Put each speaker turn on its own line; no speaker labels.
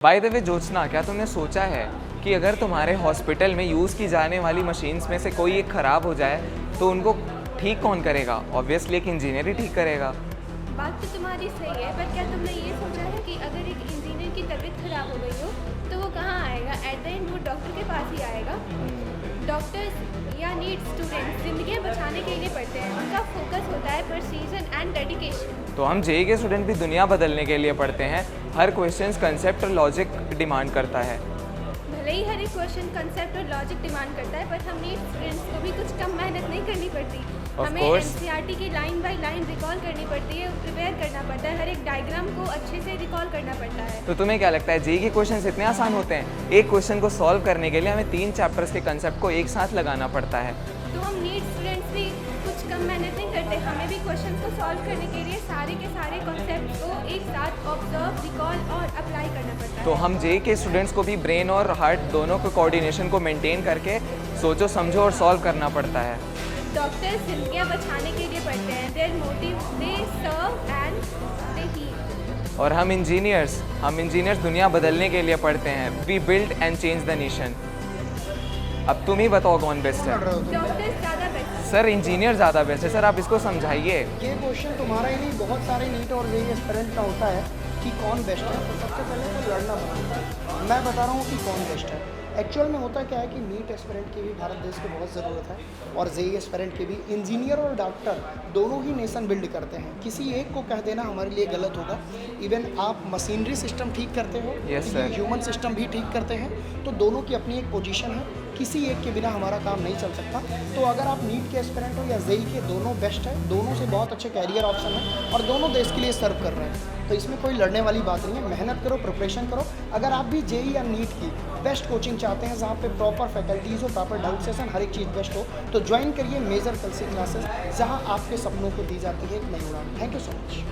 By the way Jyotsna, क्या तुमने सोचा है कि अगर तुम्हारे हॉस्पिटल में यूज़ की जाने वाली मशीन्स में से कोई एक ख़राब हो जाए तो उनको ठीक कौन करेगा? ऑब्वियसली एक इंजीनियर ही ठीक करेगा।
बात तो तुम्हारी सही है, पर क्या तुमने ये सोचा है कि अगर एक इंजीनियर की तबीयत खराब हो गई हो तो वो कहाँ आएगा? एट द एंड वो डॉक्टर के पास ही आएगा। डॉक्टर्स या नीट स्टूडेंट्स जिंदगियाँ बचाने के लिए पढ़ते हैं, उनका फोकस होता है प्रिसीजन एंड डेडिकेशन।
तो हम जेई के स्टूडेंट भी दुनिया बदलने के लिए पढ़ते हैं। हर क्वेश्चन कंसेप्ट और लॉजिक डिमांड करता है।
भले ही हर एक क्वेश्चन कंसेप्ट और लॉजिक डिमांड करता है, पर हम नीट स्टूडेंट्स को भी कुछ कम मेहनत नहीं करनी पड़ती। हमें एनसीईआरटी की लाइन बाय लाइन रिकॉल करनी पड़ती है, प्रिपेयर करना पड़ता है, हर एक डायग्राम को अच्छे से रिकॉल करना पड़ता है।
तो तुम्हें क्या लगता है जेई के क्वेश्चंस इतने आसान होते हैं? एक क्वेश्चन को सॉल्व करने के लिए हमें 3 चैप्टर्स के कंसेप्ट को एक साथ लगाना पड़ता है।
तो हम नीट स्टूडेंट्स भी कुछ कम मेहनत नहीं करते, हमें भी क्वेश्चन को सॉल्व करने के लिए सारे के सारे कॉन्सेप्ट को एक साथ ऑब्जर्व, रिकॉल और अप्लाई करना पड़ता है।
तो हम जेई के स्टूडेंट्स को भी ब्रेन और हार्ट दोनों के कोऑर्डिनेशन को मेंटेन करके सोचो, समझो और सॉल्व करना पड़ता है।
डॉक्टर्स जिंदगियाँ बचाने के लिए पढ़ते हैं, their motive they serve and they heal.
और हम इंजीनियर्स दुनिया बदलने के लिए पढ़ते हैं। We build and change the nation. अब तुम ही बताओ कौन बेस्ट है?
डॉक्टर्स ज़्यादा बेस्ट।
सर इंजीनियर ज़्यादा बेस्ट है। सर आप इसको समझाइए।
ये क्वेश्चन तुम्हारा ही नहीं, बहुत सारे नीट और जेईई एस्पिरेंट का होता है कि कौन बेस्ट है। तो सबसे पहले तो लड़ना पड़ता है। मैं बता रहा हूँ कि कौन बेस्ट है। एक्चुअल में होता क्या है कि नीट एस्पिरेंट की भी भारत देश को बहुत ज़रूरत है, और जेईई एस्पिरेंट की भी। इंजीनियर और डॉक्टर दोनों ही नेशन बिल्ड करते हैं, किसी एक को कह देना हमारे लिए गलत होगा। इवन आप मशीनरी सिस्टम ठीक करते हो,
Yes, sir.
ह्यूमन सिस्टम भी ठीक करते हैं, तो दोनों की अपनी एक पोजीशन है, किसी एक के बिना हमारा काम नहीं चल सकता। तो अगर आप नीट के एस्पिरेंट हो या जेईई के, दोनों बेस्ट है, दोनों से बहुत अच्छे कैरियर ऑप्शन है और दोनों देश के लिए सर्व कर रहे हैं। तो इसमें कोई लड़ने वाली बात नहीं है। मेहनत करो, प्रिपरेशन करो। अगर आप भी जेईई या नीट की बेस्ट कोचिंग चाहते हैं, जहाँ पे प्रॉपर फैकल्टीज़ हो, प्रॉपर डाउट सेशन, हर एक चीज़ बेस्ट हो, तो ज्वाइन करिए मेजर कल्सी क्लासेस, जहाँ आपके सपनों को दी जाती है एक नई उड़ान। Thank you so much.